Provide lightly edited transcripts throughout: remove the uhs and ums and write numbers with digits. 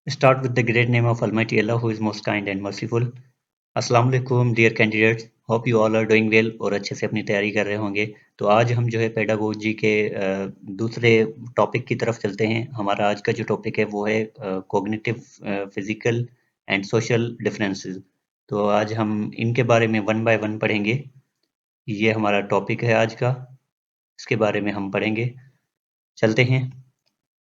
Start with the great name of Almighty Allah, who is most kind and merciful. अस्सलाम वालेकुम dear candidates, hope you all are doing well और अच्छे से अपनी तैयारी कर रहे होंगे। तो आज हम जो है पेडागोजी के दूसरे टॉपिक की तरफ चलते हैं। हमारा आज का जो टॉपिक है वो है cognitive physical and social differences. तो आज हम इनके बारे में वन बाय वन पढ़ेंगे। ये हमारा टॉपिक है आज का, इसके बारे में हम पढ़ेंगे। चलते हैं।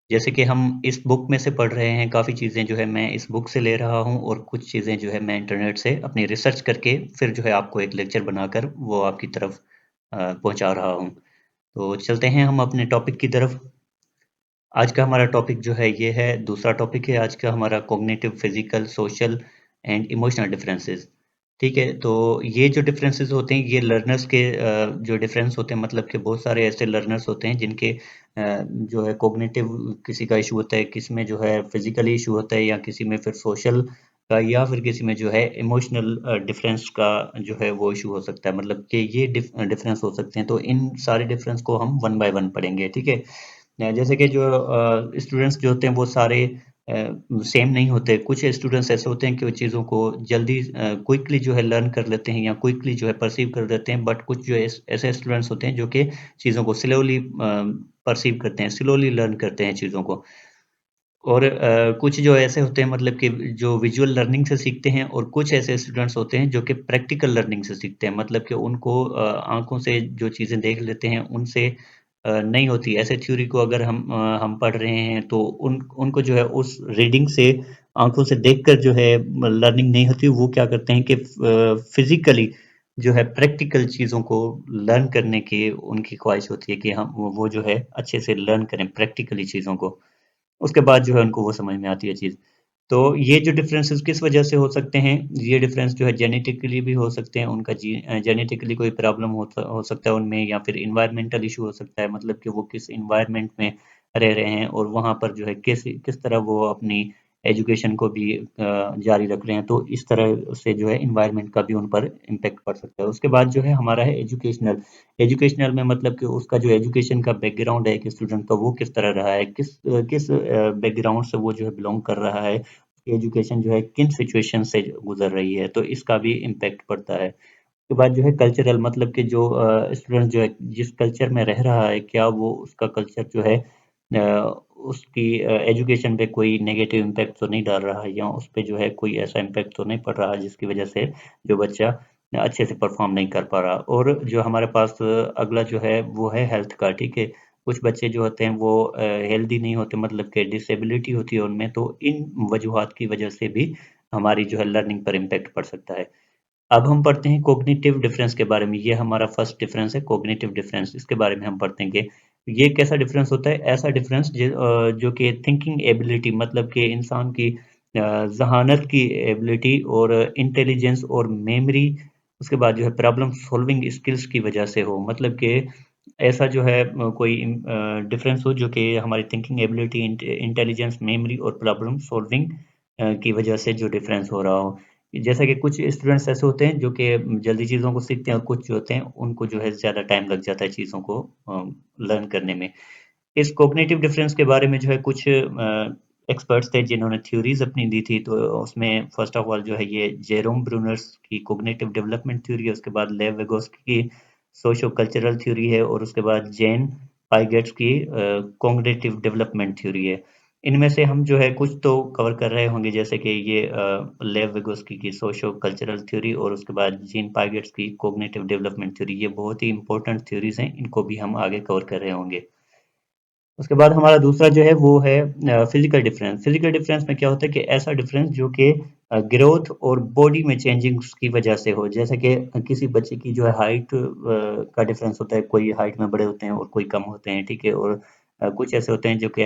जैसे कि हम इस बुक में से पढ़ रहे हैं, काफ़ी चीज़ें जो है मैं इस बुक से ले रहा हूँ और कुछ चीज़ें जो है मैं इंटरनेट से अपनी रिसर्च करके फिर जो है आपको एक लेक्चर बनाकर वो आपकी तरफ पहुँचा रहा हूँ। तो चलते हैं हम अपने टॉपिक की तरफ। आज का हमारा टॉपिक जो है ये है, दूसरा टॉपिक है आज का हमारा, cognitive physical social and emotional differences. ठीक है, तो ये जो डिफरेंसेस होते हैं ये लर्नर्स के जो डिफरेंस होते हैं, मतलब कि बहुत सारे ऐसे लर्नर्स होते हैं जिनके जो है कॉग्निटिव किसी का इशू होता है, किसी में जो है फिजिकली इशू होता है, या किसी में फिर सोशल का, या फिर किसी में जो है इमोशनल डिफरेंस का जो है वो इशू हो सकता है। मतलब कि ये डिफरेंस हो सकते हैं। तो इन सारे डिफरेंस को हम वन बाय वन पढ़ेंगे। ठीक है, जैसे कि जो स्टूडेंट्स जो होते हैं वो सारे सेम नहीं होते। कुछ स्टूडेंट्स ऐसे होते हैं कि वो चीज़ों को जल्दी क्विकली जो है लर्न कर लेते हैं या क्विकली जो है परसीव कर लेते हैं। बट कुछ जो है ऐसे स्टूडेंट्स होते हैं जो कि चीज़ों को स्लोली परसीव करते हैं, स्लोली लर्न करते हैं चीज़ों को। और कुछ जो ऐसे होते हैं, मतलब कि जो विजुअल लर्निंग से सीखते हैं, और कुछ ऐसे स्टूडेंट्स होते हैं जो कि प्रैक्टिकल लर्निंग से सीखते हैं। मतलब कि उनको आँखों से जो चीज़ें देख लेते हैं उनसे नहीं होती। ऐसे थ्योरी को अगर हम पढ़ रहे हैं तो उनको जो है उस रीडिंग से, आँखों से देखकर जो है लर्निंग नहीं होती। वो क्या करते हैं कि फिज़िकली जो है प्रैक्टिकल चीज़ों को लर्न करने की उनकी ख्वाहिश होती है कि हम वो जो है अच्छे से लर्न करें प्रैक्टिकली चीज़ों को। उसके बाद जो है उनको वो समझ में आती है चीज़। तो ये जो डिफरेंसेस किस वजह से हो सकते हैं, ये डिफरेंस जो है जेनेटिकली भी हो सकते हैं। उनका जेनेटिकली कोई प्रॉब्लम हो सकता है उनमें, या फिर एनवायरमेंटल इशू हो सकता है। मतलब कि वो किस एनवायरनमेंट में रह रहे हैं और वहाँ पर जो है किस किस तरह वो अपनी एजुकेशन को भी जारी रख रहे हैं। तो इस तरह से जो है एनवायरनमेंट का भी उन पर इम्पैक्ट पड़ सकता है। उसके बाद जो है हमारा है एजुकेशनल। एजुकेशनल में मतलब कि उसका जो एजुकेशन का बैकग्राउंड है कि स्टूडेंट का, वो किस तरह रहा है, किस बैकग्राउंड से वो जो है बिलोंग कर रहा है, एजुकेशन जो है किन सिचुएशन से गुजर रही है, तो इसका भी इम्पैक्ट पड़ता है। उसके बाद जो है कल्चरल, मतलब कि जो स्टूडेंट जो है जिस कल्चर में रह रहा है, क्या वो उसका कल्चर जो है उसकी एजुकेशन पे कोई नेगेटिव इम्पैक्ट तो नहीं डाल रहा है, या उस पे जो है कोई ऐसा इम्पैक्ट तो नहीं पड़ रहा जिसकी वजह से जो बच्चा अच्छे से परफॉर्म नहीं कर पा रहा। और जो हमारे पास अगला जो है वो है हेल्थ का। ठीक है, कुछ बच्चे जो होते हैं वो हेल्दी नहीं होते, मतलब कि डिसेबिलिटी होती है उनमें। तो इन वजूहात की वजह से भी हमारी जो है लर्निंग पर इम्पैक्ट पड़ सकता है। अब हम पढ़ते हैं कॉग्निटिव डिफरेंस के बारे में। ये हमारा फर्स्ट डिफरेंस है, कॉग्निटिव डिफरेंस। इसके बारे में हम पढ़ते हैं कि ये कैसा डिफरेंस होता है। ऐसा डिफरेंस जो कि थिंकिंग एबिलिटी, मतलब कि इंसान की ज़हानत की एबिलिटी और इंटेलिजेंस और मेमोरी, उसके बाद जो है प्रॉब्लम सॉल्विंग स्किल्स की वजह से हो। मतलब कि ऐसा जो है कोई डिफरेंस हो जो कि हमारी थिंकिंग एबिलिटी, इंटेलिजेंस, मेमोरी और प्रॉब्लम सॉल्विंग की वजह से जो डिफरेंस हो रहा हो। जैसा कि कुछ स्टूडेंट्स ऐसे होते हैं जो कि जल्दी चीज़ों को सीखते हैं, और कुछ जो होते हैं उनको जो है ज़्यादा टाइम लग जाता है चीज़ों को लर्न करने में। इस कॉग्निटिव डिफरेंस के बारे में जो है कुछ एक्सपर्ट्स थे जिन्होंने थ्योरीज अपनी दी थी। तो उसमें फर्स्ट ऑफ ऑल जो है ये जेरोम ब्रूनर्स की कॉग्निटिव डेवलपमेंट थ्योरी है, उसके बाद लेव वेगोस्की की सोशो कल्चरल थ्योरी है, और उसके बाद जेन पाइगेट्स की कॉग्निटिव डेवलपमेंट थ्योरी है। इनमें से हम जो है कुछ तो कवर कर रहे होंगे, जैसे कि ये लेव वेगोस्की की सोशो कल्चरल थ्योरी, और उसके बाद जीन पाइगेट्स की कॉग्निटिव डेवलपमेंट थ्योरी। ये बहुत ही इंपॉर्टेंट थ्योरीज हैं, इनको भी हम आगे कवर कर रहे होंगे। उसके बाद हमारा दूसरा जो है वो है फिजिकल डिफरेंस। फिजिकल डिफरेंस में क्या होता है कि ऐसा डिफरेंस जो कि ग्रोथ और बॉडी में चेंजिंग्स की वजह से हो। जैसे कि किसी बच्चे की जो है हाइट का डिफरेंस होता है, कोई हाइट में बड़े होते हैं और कोई कम होते हैं। ठीक है, और कुछ ऐसे होते हैं जो कि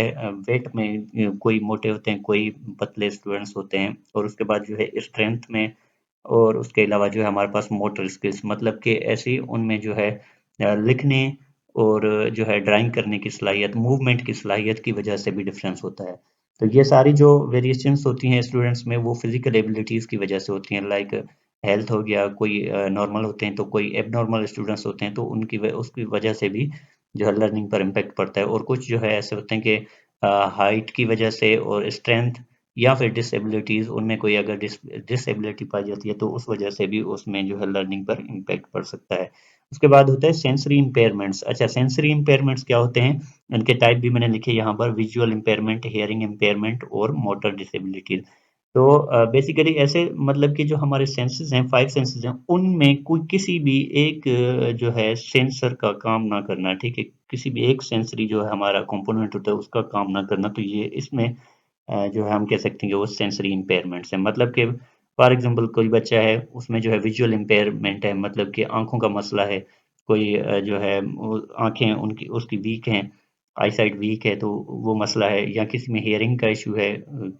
वेट में कोई मोटे होते हैं, कोई पतले स्टूडेंट्स होते हैं। और उसके बाद जो है स्ट्रेंथ में, और उसके अलावा जो है हमारे पास मोटर स्किल्स, मतलब कि ऐसी उनमें जो है लिखने और जो है ड्राइंग करने की सलाहियत, मूवमेंट की सलाहियत की वजह से भी डिफरेंस होता है। तो ये सारी जो वेरिएशंस होती हैं स्टूडेंट्स में, वो फिजिकल एबिलिटीज़ की वजह से होती हैं। लाइक हेल्थ हो गया, कोई नॉर्मल होते हैं तो कोई एबनॉर्मल स्टूडेंट्स होते हैं, तो उसकी वजह से भी जो है लर्निंग पर इम्पैक्ट पड़ता है। और कुछ जो है ऐसे होते हैं कि हाइट की वजह से और स्ट्रेंथ या फिर डिसेबिलिटीज़, उनमें कोई अगर डिसेबिलिटी पाई जाती है तो उस वजह से भी उसमें जो है लर्निंग पर इम्पैक्ट पड़ सकता है। उसके बाद होता है सेंसरी इम्पेयरमेंट्स। अच्छा, सेंसरी इम्पेयरमेंट्स क्या होते हैं? इनके टाइप भी मैंने लिखे यहाँ पर, विजुअल इम्पेयरमेंट, हियरिंग इम्पेयरमेंट और मोटर डिसेबिलिटीज़। तो बेसिकली ऐसे मतलब कि जो हमारे सेंसेस हैं, 5 सेंसेस हैं, उनमें कोई किसी भी एक जो है सेंसर का काम ना करना, ठीक है? किसी भी एक सेंसरी जो है हमारा कंपोनेंट होता है उसका काम ना करना, तो ये इसमें जो है हम कह सकते हैं कि वो सेंसरी इम्पेयरमेंट्स है। मतलब कि फॉर एग्जांपल कोई बच्चा है उसमें जो है विजुअल इम्पेयरमेंट है, मतलब कि आंखों का मसला है। कोई जो है आंखें उनकी उसकी वीक हैं, आई साइट वीक है, तो वो मसला है। या किसी में हियरिंग का इशू है,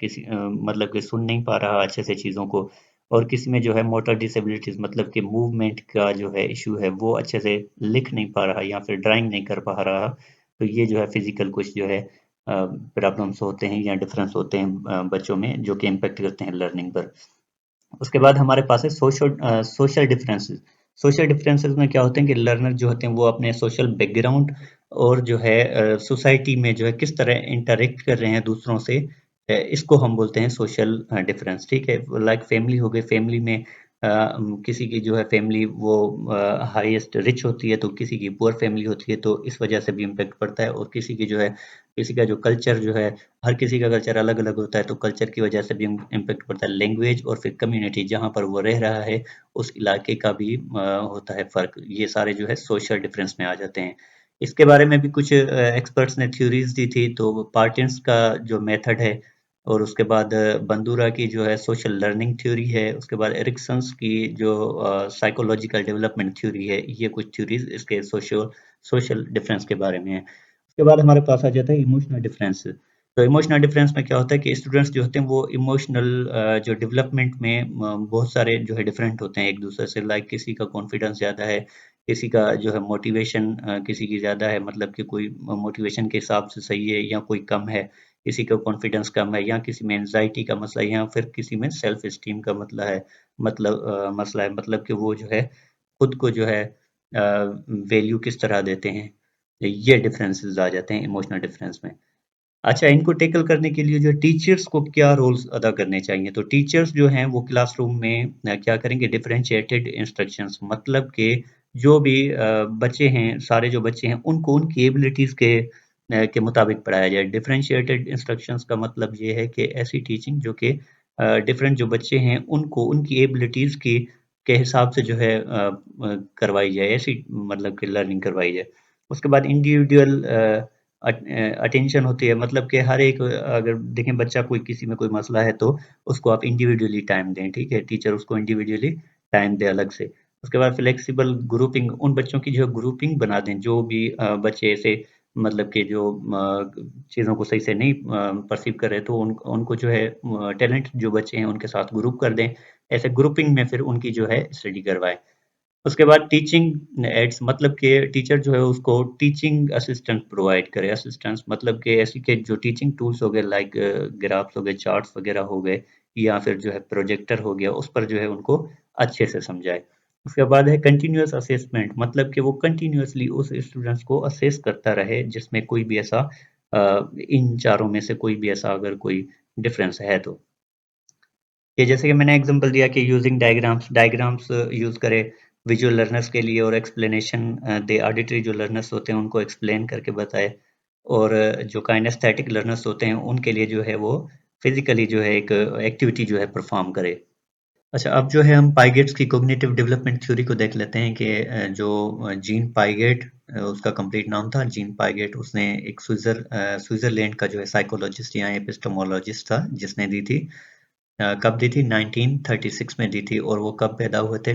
किसी मतलब कि सुन नहीं पा रहा अच्छे से चीज़ों को। और किसी में जो है मोटर डिसेबिलिटीज, मतलब कि मूवमेंट का जो है इशू है, वो अच्छे से लिख नहीं पा रहा या फिर ड्राइंग नहीं कर पा रहा। तो ये जो है फिजिकल कुछ जो है प्रॉब्लम्स होते हैं या डिफरेंस होते हैं बच्चों में, जो कि इम्पेक्ट करते हैं लर्निंग पर। उसके बाद हमारे पास है सोशल डिफरेंसेस। सोशल डिफरेंसेस में क्या होते हैं कि लर्नर जो होते हैं वो अपने सोशल बैकग्राउंड और जो है सोसाइटी में जो है किस तरह इंटरेक्ट कर रहे हैं दूसरों से, इसको हम बोलते हैं सोशल डिफरेंस, ठीक है? लाइक फैमिली हो गई, फैमिली में किसी की जो है फैमिली वो हाईएस्ट रिच होती है, तो किसी की पुअर फैमिली होती है, तो इस वजह से भी इम्पेक्ट पड़ता है। और किसी की जो है, किसी का जो कल्चर जो है, हर किसी का कल्चर अलग-अलग होता है, तो कल्चर की वजह से भी इम्पैक्ट पड़ता है। लैंग्वेज और फिर कम्युनिटी जहाँ पर वो रह रहा है, उस इलाके का भी होता है फ़र्क। ये सारे जो है सोशल डिफरेंस में आ जाते हैं। इसके बारे में भी कुछ एक्सपर्ट्स ने थ्योरीज़ दी थी, तो पार्टिन्स का जो मेथड है, और उसके बाद बंदूरा की जो है सोशल लर्निंग थ्योरी है, उसके बाद एरिक्सन्स की जो साइकोलॉजिकल डेवलपमेंट थ्योरी है, ये कुछ थ्योरीज़ इसके सोशल डिफरेंस के बारे में है। उसके बाद हमारे पास आ जाता है इमोशनल डिफरेंस। तो इमोशनल डिफरेंस में क्या होता है कि स्टूडेंट्स जो होते हैं वो इमोशनल जो डेवलपमेंट में बहुत सारे जो है डिफरेंट होते हैं एक दूसरे से। लाइक किसी का कॉन्फिडेंस ज़्यादा है, किसी का जो है मोटिवेशन किसी की ज़्यादा है, मतलब कि कोई मोटिवेशन के हिसाब से सही है या कोई कम है, किसी का कॉन्फिडेंस कम है, या किसी में एंजाइटी का मसला है, या फिर किसी में सेल्फ एस्टीम का मसला है, मतलब कि वो जो है खुद को जो है वैल्यू किस तरह देते हैं। ये डिफरेंसेस आ जाते हैं इमोशनल डिफरेंस में। अच्छा, इनको टैकल करने के लिए जो टीचर्स को क्या रोल्स अदा करने चाहिए? तो टीचर्स जो हैं वो क्लासरूम में क्या करेंगे, डिफरेंशिएटेड इंस्ट्रक्शंस, मतलब कि जो भी बच्चे हैं, सारे जो बच्चे हैं उनको उनकी एबिलिटीज़ के मुताबिक पढ़ाया जाए। डिफरेंशिएटेड इंस्ट्रक्शंस का मतलब ये है कि ऐसी टीचिंग जो कि डिफरेंट जो बच्चे हैं उनको उनकी एबिलिटीज़ की के हिसाब से जो है करवाई जाए, ऐसी मतलब कि लर्निंग करवाई जाए। उसके बाद इंडिविजुअल अटेंशन होती है, मतलब कि हर एक अगर देखें बच्चा कोई किसी में कोई मसला है तो उसको आप इंडिविजुअली टाइम दें, ठीक है? टीचर उसको इंडिविजुअली टाइम दे अलग से। उसके बाद फ्लेक्सिबल ग्रुपिंग, उन बच्चों की जो ग्रुपिंग बना दें, जो भी बच्चे ऐसे मतलब कि जो चीज़ों को सही से नहीं परसीव कर रहे, तो उनको जो है टैलेंट जो बच्चे हैं उनके साथ ग्रुप कर दें। ऐसे ग्रुपिंग में फिर उनकी जो है स्टडी करवाएँ। उसके बाद टीचिंग एड्स, मतलब कि टीचर जो है उसको टीचिंग असिस्टेंट प्रोवाइड करे। असिस्टेंट्स मतलब कि ऐसी के जो टीचिंग टूल्स हो गए, लाइक ग्राफ्स हो गए, चार्ट्स वगैरह हो गए, या फिर जो है प्रोजेक्टर हो गया, उस पर जो है उनको अच्छे से समझाए। उसके बाद है कंटिन्यूअस असेसमेंट, मतलब कि वो कंटिन्यूअसली उस स्टूडेंट्स को असेस करता रहे, जिसमें कोई भी ऐसा इन चारों में से कोई भी ऐसा अगर कोई डिफरेंस है तो। ये जैसे कि मैंने एग्जांपल दिया कि यूजिंग डायग्राम्स, डायग्राम्स यूज़ करें विजुअल लर्नर्स के लिए, और एक्सप्लेनेशन दे ऑडिटरी जो लर्नर्स होते हैं उनको एक्सप्लेन करके बताए। और जो काइनेस्थेटिक लर्नर्स होते हैं उनके लिए जो है वो फिजिकली जो है एक एक्टिविटी जो है परफॉर्म करे। अच्छा, अब जो है हम पाइगेट्स की कॉग्निटिव डेवलपमेंट थ्योरी को देख लेते हैं कि जो जीन पाइगेट, उसका कंप्लीट नाम था जीन पाइगेट, उसने एक स्विट्जरलैंड का जो है साइकोलॉजिस्ट या एपिस्टेमोलॉजिस्ट था जिसने दी थी। कब दी थी? 1936 में दी थी। और वो कब पैदा हुए थे?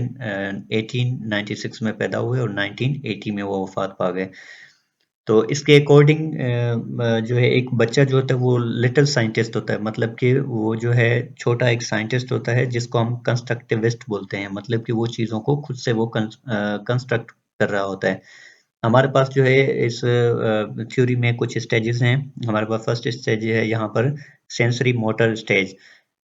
1896 में पैदा हुए और 1980 में वो वफात पा गए। तो इसके अकॉर्डिंग जो है एक बच्चा जो होता है वो लिटिल साइंटिस्ट होता है, मतलब कि वो जो है छोटा एक साइंटिस्ट होता है जिसको हम कंस्ट्रक्टिविस्ट बोलते हैं, मतलब कि वो चीज़ों को खुद से वो कंस्ट्रक्ट कर रहा होता है। हमारे पास जो है इस थ्योरी में कुछ स्टेजेस हैं। हमारे पास फर्स्ट स्टेज है यहाँ पर सेंसरी मोटर स्टेज,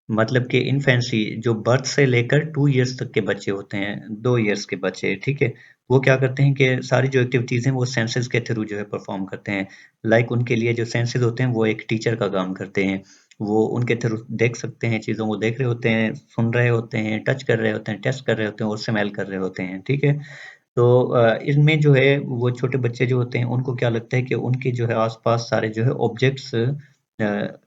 मतलब कि इन्फेंसी, जो बर्थ से लेकर 2 इयर्स तक के बच्चे होते हैं, 2 इयर्स के बच्चे, ठीक है? वो क्या करते हैं कि सारी जो एक्टिविटीज़ हैं वो सेंसेस के थ्रू जो है परफॉर्म करते हैं। लाइक उनके लिए जो सेंसेस होते हैं वो एक टीचर का काम करते हैं। वो उनके थ्रू देख सकते हैं, चीज़ों को देख रहे होते हैं, सुन रहे होते हैं, टच कर रहे होते हैं, टेस्ट कर रहे होते हैं और स्मेल कर रहे होते हैं, ठीक है? तो इनमें जो है वो छोटे बच्चे जो होते हैं उनको क्या लगता है कि उनके जो है आस-पास सारे जो है ऑब्जेक्ट्स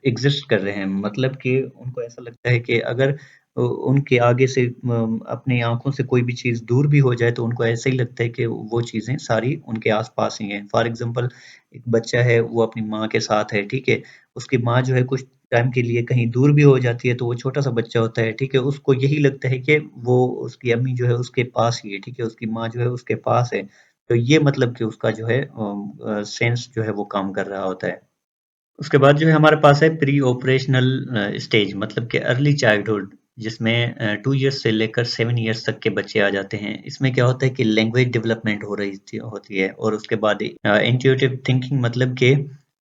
एग्ज़िस्ट कर रहे हैं। मतलब कि उनको ऐसा लगता है कि अगर उनके आगे से अपनी आँखों से कोई भी चीज़ दूर भी हो जाए तो उनको ऐसा ही लगता है कि वो चीज़ें सारी उनके आस-पास ही हैं। फॉर एग्ज़ाम्पल एक बच्चा है वो अपनी माँ के साथ है, ठीक है? उसकी माँ जो है कुछ टाइम के लिए कहीं दूर भी हो जाती है तो वो छोटा-सा बच्चा होता है, ठीक है? उसको यही लगता है कि वो उसकी अम्मी जो है उसके पास ही है, ठीक है? उसकी माँ जो है उसके पास है। तो ये मतलब कि उसका जो है सेंस जो है वो काम कर रहा होता है। उसके बाद जो है हमारे पास है प्री ऑपरेशनल स्टेज मतलब कि अर्ली चाइल्डहुड जिसमें 2 इयर्स से लेकर 7 इयर्स तक के बच्चे आ जाते हैं। इसमें क्या होता है कि लैंग्वेज डेवलपमेंट हो रही होती है और उसके बाद इंट्यूटिव थिंकिंग मतलब कि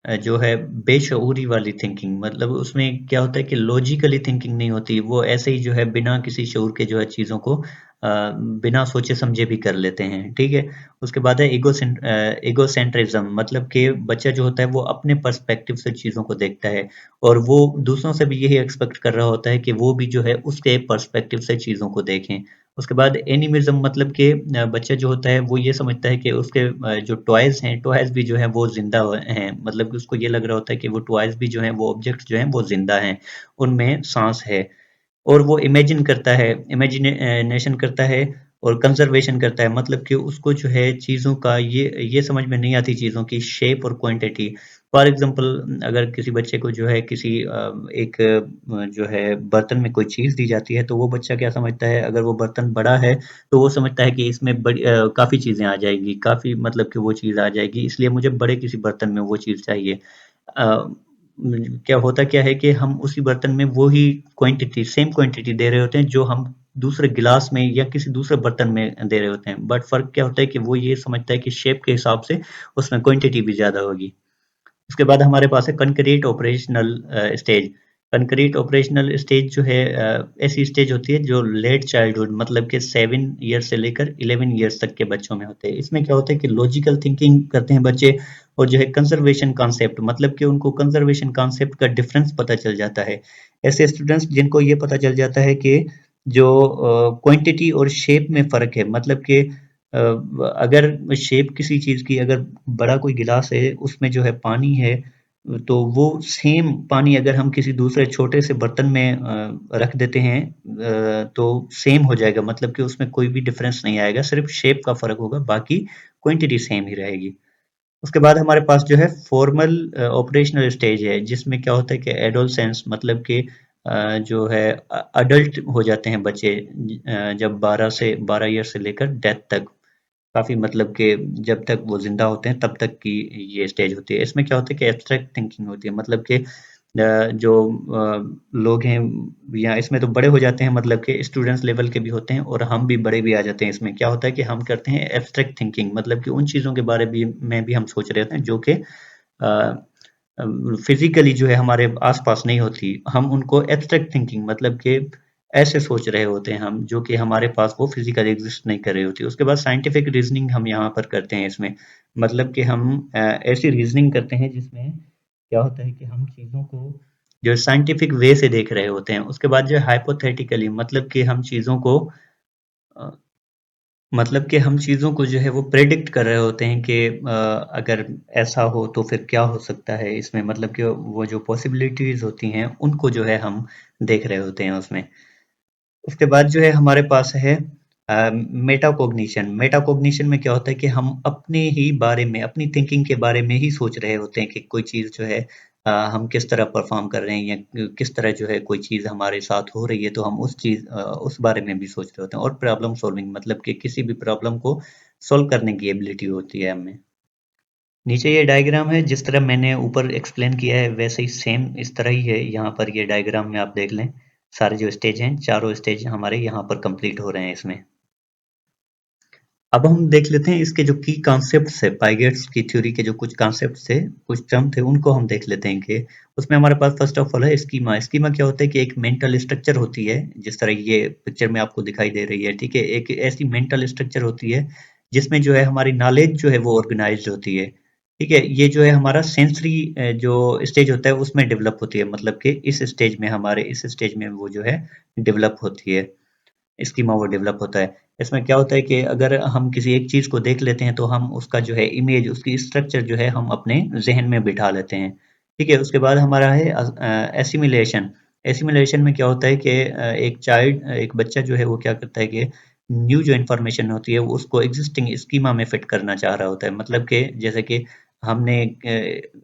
जो है बेशऊरी वाली थिंकिंग मतलब उसमें क्या होता है कि लॉजिकली थिंकिंग नहीं होती, वो ऐसे ही जो है बिना किसी शऊर के जो है चीज़ों को बिना सोचे समझे भी कर लेते हैं, ठीक है? उसके बाद है ईगोसेंट्रिज्म मतलब कि बच्चा जो होता है वो अपने पर्सपेक्टिव से चीज़ों को देखता है और वो दूसरों से भी यही एक्सपेक्ट कर रहा होता है कि वो भी जो है उसके पर्सपेक्टिव से चीज़ों को देखें। उसके बाद एनिमिज़्म मतलब कि बच्चा जो होता है वो ये समझता है कि उसके जो टॉयज़ हैं, टॉयज़ भी जो हैं वो ज़िंदा हैं। मतलब कि उसको ये लग रहा होता है कि वो टॉयज़ भी जो हैं वो ऑब्जेक्ट्स जो हैं वो ज़िंदा हैं, उनमें साँस है। और वो इमेजिन करता है इमेजिनेशन करता है और कंजर्वेशन करता है मतलब कि उसको जो है चीज़ों का ये समझ में नहीं आती चीज़ों की शेप और क्वांटिटी। फॉर एग्ज़ाम्पल अगर किसी बच्चे को जो है किसी एक जो है बर्तन में कोई चीज़ दी जाती है तो वो बच्चा क्या समझता है अगर वो बर्तन बड़ा है तो वो समझता है कि इसमें काफ़ी चीज़ें आ जाएगी, काफ़ी मतलब कि वो चीज़ आ जाएगी इसलिए मुझे बड़े किसी बर्तन में वो चीज़ चाहिए। अ, क्या है कि हम उसी बर्तन में वो ही क्वांटिटी सेम क्वांटिटी दे रहे होते हैं जो हम दूसरे गिलास में या किसी दूसरे बर्तन में दे रहे होते हैं। बट फ़र्क क्या होता है कि वो ये समझता है कि शेप के हिसाब से उसमें क्वांटिटी भी ज़्यादा होगी। उसके बाद हमारे पास है concrete operational stage. Concrete operational stage जो है ऐसी स्टेज होती है जो लेट चाइल्डहुड मतलब कि 7 ईयर से लेकर 11 ईयर्स तक के बच्चों में होते हैं। इसमें क्या होता है कि लॉजिकल थिंकिंग करते हैं बच्चे और जो है कंजर्वेशन कॉन्सेप्ट मतलब कि उनको कंजर्वेशन कॉन्सेप्ट का डिफरेंस पता चल जाता है। ऐसे स्टूडेंट्स जिनको ये पता चल जाता है कि जो क्वांटिटी और शेप में फ़र्क है मतलब कि अगर शेप किसी चीज़ की अगर बड़ा कोई गिलास है, उसमें जो है पानी है, तो वो सेम पानी अगर हम किसी दूसरे छोटे से बर्तन में रख देते हैं तो सेम हो जाएगा मतलब कि उसमें कोई भी डिफरेंस नहीं आएगा, सिर्फ शेप का फ़र्क होगा, बाकी क्वांटिटी सेम ही रहेगी। उसके बाद हमारे पास जो है फॉर्मल ऑपरेशनल स्टेज है जिसमें क्या होता है कि एडोलसेंस मतलब कि जो है अडल्ट हो जाते हैं बच्चे जब 12 ईयर से लेकर डेथ तक काफ़ी मतलब कि जब तक वो ज़िंदा होते हैं तब तक की ये स्टेज होती है। इसमें क्या होता है कि एब्स्ट्रैक्ट थिंकिंग होती है मतलब कि जो लोग हैं या इसमें तो बड़े हो जाते हैं मतलब कि स्टूडेंट्स लेवल के भी होते हैं और हम भी बड़े भी आ जाते हैं इसमें। क्या होता है कि हम करते हैं एब्स्ट्रैक्ट थिंकिंग मतलब कि उन चीज़ों के बारे भी में भी हम सोच रहे होते हैं जो कि फिज़िकली जो है हमारे आस-पास नहीं होती। हम उनको एब्स्ट्रैक्ट थिंकिंग मतलब कि ऐसे सोच रहे होते हैं हम जो कि हमारे पास वो फिज़िकली एग्ज़िस्ट नहीं कर रही होती। उसके बाद साइंटिफिक रीज़निंग हम यहाँ पर करते हैं इसमें। मतलब कि हम ऐसी रीज़निंग करते हैं जिसमें क्या होता है कि हम चीज़ों को जो साइंटिफिक वे से देख रहे होते हैं। उसके बाद जो है हाइपोथेटिकली मतलब कि हम चीज़ों को अ, मतलब कि हम चीज़ों को जो है वो प्रेडिक्ट कर रहे होते हैं कि अगर ऐसा हो तो फिर क्या हो सकता है इसमें मतलब कि वो जो पॉसिबिलिटीज़ होती हैं उनको जो है हम देख रहे होते हैं उसमें। उसके बाद जो है हमारे पास है मेटाकॉग्निशन। मेटाकॉग्निशन में क्या होता है कि हम अपने ही बारे में, अपनी थिंकिंग के बारे में ही सोच रहे होते हैं कि कोई चीज़ जो है हम किस तरह परफ़ॉर्म कर रहे हैं या किस तरह जो है कोई चीज़ हमारे साथ हो रही है तो हम उस बारे में भी सोच रहे होते हैं और प्रॉब्लम सॉल्विंग मतलब कि किसी भी प्रॉब्लम को सॉल्व करने की एबिलिटी होती है हमें। नीचे ये डायग्राम है जिस तरह मैंने ऊपर एक्सप्लेन किया है वैसे ही सेम इस तरह ही है यहाँ पर ये डायग्राम में आप देख लें सारे जो स्टेज हैं चारों स्टेज हमारे यहाँ पर कंप्लीट हो रहे हैं इसमें। अब हम देख लेते हैं इसके जो की कॉन्सेप्ट्स है पाइगेट्स की थ्योरी के जो कुछ कॉन्सेप्ट्स थे कुछ टर्म थे उनको हम देख लेते हैं कि उसमें हमारे पास फर्स्ट ऑफ ऑल है स्कीमा। स्कीमा क्या होता है कि एक मेंटल स्ट्रक्चर होती है जिस तरह ये पिक्चर में आपको दिखाई दे रही है, ठीक है? एक ऐसी मेंटल स्ट्रक्चर होती है जिसमें जो है हमारी नॉलेज जो है वो ऑर्गेनाइज्ड होती है। ठीक है, ये जो है हमारा सेंसरी जो स्टेज होता है उसमें डेवलप होती है, मतलब कि इस स्टेज में, हमारे इस स्टेज में वो जो है डेवलप होती है, स्कीमा वो डेवलप होता है। इसमें क्या होता है कि अगर हम किसी एक चीज़ को देख लेते हैं तो हम उसका जो है इमेज, उसकी स्ट्रक्चर जो है हम अपने ज़हन में बिठा लेते हैं। ठीक है, उसके बाद हमारा है एसिमिलेशन। एसिमिलेशन में क्या होता है कि एक बच्चा जो है वो क्या करता है कि न्यू जो इन्फॉर्मेशन होती है वो उसको एग्जिस्टिंग स्कीमा में फिट करना चाह रहा होता है। मतलब कि जैसे कि हमने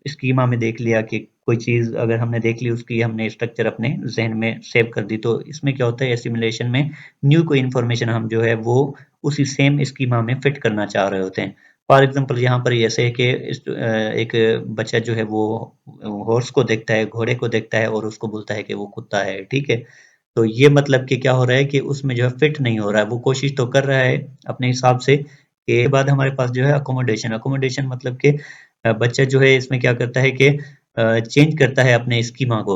स्कीमा में देख लिया कि कोई चीज़ अगर हमने देख ली, उसकी हमने स्ट्रक्चर अपने ज़हन में सेव कर दी, तो इसमें क्या होता है एसिमिलेशन में न्यू कोई इन्फॉर्मेशन हम जो है वो उसी सेम स्कीमा में फिट करना चाह रहे होते हैं। फॉर एग्जांपल यहाँ पर ऐसे है कि एक बच्चा जो है वो हॉर्स को देखता है, घोड़े को देखता है और उसको बोलता है कि वो कुत्ता है, ठीक है? तो ये मतलब कि क्या हो रहा है कि उसमें जो है फिट नहीं हो रहा है, वो कोशिश तो कर रहा है अपने हिसाब से। के बाद हमारे पास जो है अकोमोडेशन। अकोमोडेशन मतलब कि बच्चा जो है इसमें क्या करता है कि चेंज करता है अपने स्कीमा को,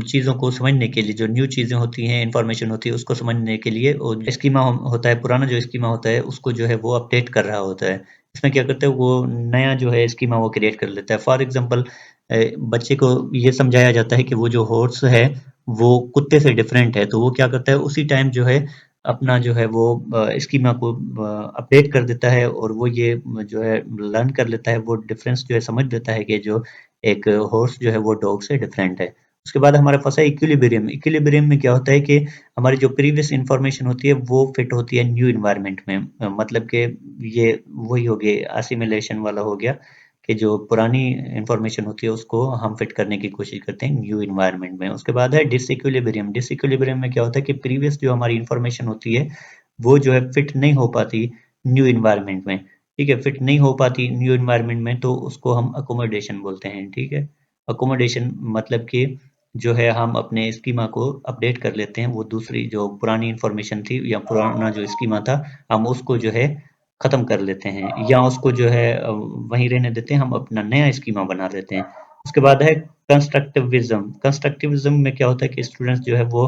चीज़ों को समझने के लिए, जो न्यू चीज़ें होती हैं, इंफॉर्मेशन होती है, उसको समझने के लिए, और स्कीमा होता है, पुराना जो स्कीमा होता है उसको जो है वो अपडेट कर रहा होता है। इसमें क्या करता है, वो नया जो है स्कीमा वो क्रिएट कर लेता है। फॉर एग्जांपल बच्चे को ये समझाया जाता है कि वो जो हॉर्स है वो कुत्ते से डिफरेंट है, तो वो क्या करता है उसी टाइम जो है अपना जो है वो स्कीमा को अपडेट कर देता है, और वो ये जो है लर्न कर लेता है, वो डिफरेंस जो है समझ लेता है कि जो एक हॉर्स जो है वो डॉग से डिफरेंट है। उसके बाद हमारे पास है इक्विलिब्रियम। इक्विलिब्रियम में क्या होता है कि हमारी जो प्रीवियस इंफॉर्मेशन होती है वो फिट होती है न्यू इन्वायरमेंट में। मतलब कि ये वही हो गया, असिमिलेशन वाला हो गया, कि जो पुरानी इंफॉर्मेशन होती है उसको हम फिट करने की कोशिश करते हैं न्यू इन्वायरमेंट में। उसके बाद है डिसइक्विलिब्रियम। डिसइक्विलिब्रियम में क्या होता है कि प्रीवियस जो हमारी इंफॉर्मेशन होती है वो जो है फिट नहीं हो पाती न्यू इन्वायरमेंट में। ठीक है, फिट नहीं हो पाती न्यू इन्वायरमेंट में, तो उसको हम अकोमोडेशन बोलते हैं। ठीक है, अकोमोडेशन मतलब कि जो है हम अपने स्कीमा को अपडेट कर लेते हैं, वो दूसरी जो पुरानी इंफॉर्मेशन थी या पुराना जो स्कीमा था, हम उसको जो है खत्म कर लेते हैं, या उसको जो है वहीं रहने देते हैं, हम अपना नया स्कीमा बना लेते हैं। उसके बाद है कंस्ट्रक्टिविज्म। कंस्ट्रक्टिविज्म में क्या होता है कि स्टूडेंट्स जो है वो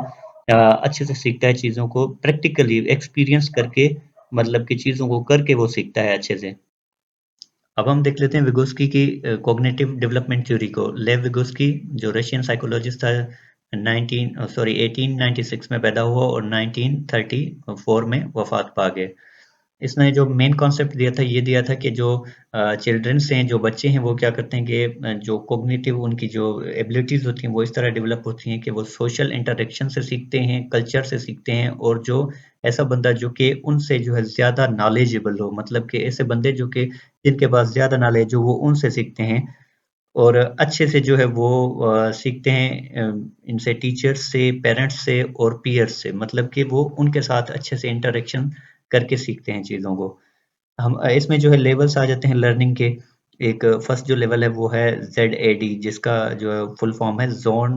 अच्छे से सीखता है चीज़ों को प्रैक्टिकली एक्सपीरियंस करके, मतलब कि चीज़ों को करके वो सीखता है अच्छे से। अब हम देख लेते हैं विगोस्की की कॉग्निटिव डेवलपमेंट थ्योरी को। लेव विगोस्की जो रशियन साइकोलॉजिस्ट था, 1896 में पैदा हुआ और 1934 में वफात पा गए। इसने जो मेन कॉन्सेप्ट दिया था, ये दिया था कि जो चिल्ड्रंस हैं, जो बच्चे हैं, वो क्या करते हैं कि जो कॉग्निटिव उनकी जो एबिलिटीज़ होती हैं वो इस तरह डेवलप होती हैं कि वो सोशल इंटरेक्शन से सीखते हैं, कल्चर से सीखते हैं, और जो ऐसा बंदा जो कि उनसे जो है ज़्यादा नॉलेजेबल हो, मतलब कि ऐसे बंदे जो कि जिनके पास ज़्यादा नॉलेज हो वो उनसे सीखते हैं, और अच्छे से जो है वो सीखते हैं इनसे, टीचर्स से, पेरेंट्स से और पीयर्स से, मतलब कि वो उनके साथ अच्छे से इंटरेक्शन करके सीखते हैं चीज़ों को। हम इसमें जो है लेवल्स आ जाते हैं लर्निंग के। एक फर्स्ट जो लेवल है वो है ZAD, जिसका जो है फुल फॉर्म है ज़ोन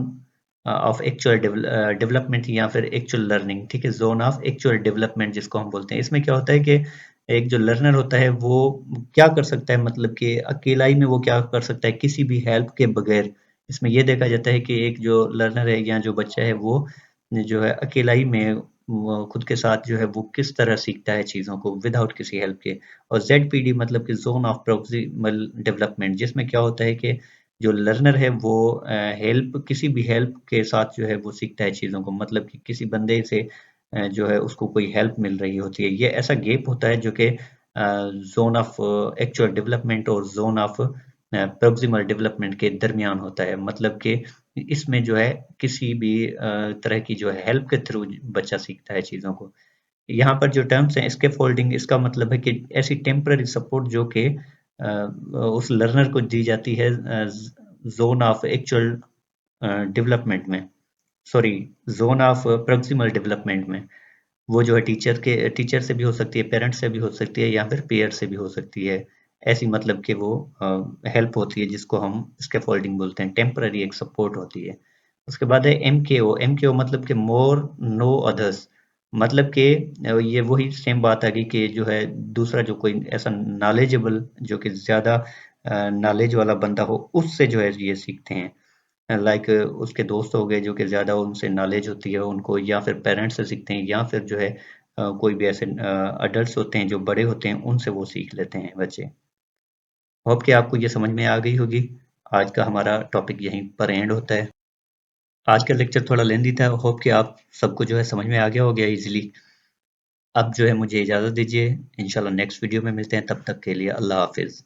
ऑफ एक्चुअल डेवलपमेंट, या फिर एक्चुअल लर्निंग। ठीक है, ज़ोन ऑफ एक्चुअल डेवलपमेंट जिसको हम बोलते हैं। इसमें क्या होता है कि एक जो लर्नर होता है वो क्या कर सकता है, मतलब कि अकेला ही में वो क्या कर सकता है किसी भी हेल्प के बगैर। इसमें ये देखा जाता है कि एक जो लर्नर है या जो बच्चा है वो जो है अकेला ही में वो खुद के साथ जो है वो किस तरह सीखता है चीज़ों को विदाउट किसी हेल्प के। और ZPD मतलब कि ज़ोन ऑफ प्रॉक्सिमल डेवलपमेंट, जिसमें क्या होता है कि जो लर्नर है वो हेल्प, किसी भी हेल्प के साथ जो है वो सीखता है चीज़ों को, मतलब कि किसी बंदे से जो है उसको कोई हेल्प मिल रही होती है। ये ऐसा गैप होता है जो कि ज़ोन ऑफ एक्चुअल डेवलपमेंट और ज़ोन ऑफ प्रॉक्सिमल डेवलपमेंट के दरमियान होता है। मतलब कि इसमें जो है किसी भी तरह की जो है हेल्प के थ्रू बच्चा सीखता है चीज़ों को। यहाँ पर जो टर्म्स हैं स्कैफोल्डिंग, इसका मतलब है कि ऐसी टेम्पररी सपोर्ट जो कि उस लर्नर को दी जाती है ज़ोन ऑफ एक्चुअल डेवलपमेंट में, sorry, zone of proximal development में। वो जो है टीचर से भी हो सकती है, पेरेंट्स से भी हो सकती है, या फिर पीयर से भी हो सकती है। ऐसी मतलब कि वो हेल्प होती है जिसको हम स्कैफोल्डिंग बोलते हैं, टेम्पररी एक सपोर्ट होती है। उसके बाद है MKO। MKO मतलब कि मोर नो अदर्स, मतलब कि ये वही सेम बात आ गई कि जो है दूसरा जो कोई ऐसा नॉलेजेबल, जो कि ज़्यादा नॉलेज वाला बंदा हो, उससे जो है ये सीखते हैं। लाइक उसके दोस्त हो गए जो कि ज़्यादा उनसे नॉलेज होती है उनको, या फिर पेरेंट्स से सीखते हैं, या फिर जो है कोई भी ऐसे अडल्ट्स होते हैं जो बड़े होते हैं, उनसे वो सीख लेते हैं बच्चे। होप कि आपको ये समझ में आ गई होगी। आज का हमारा टॉपिक यहीं पर एंड होता है। आज का लेक्चर थोड़ा लेंदी था, होप कि आप सबको जो है समझ में आ गया हो गया इजीली। अब जो है मुझे इजाज़त दीजिए, इंशाल्लाह नेक्स्ट वीडियो में मिलते हैं, तब तक के लिए अल्लाह हाफ़िज़।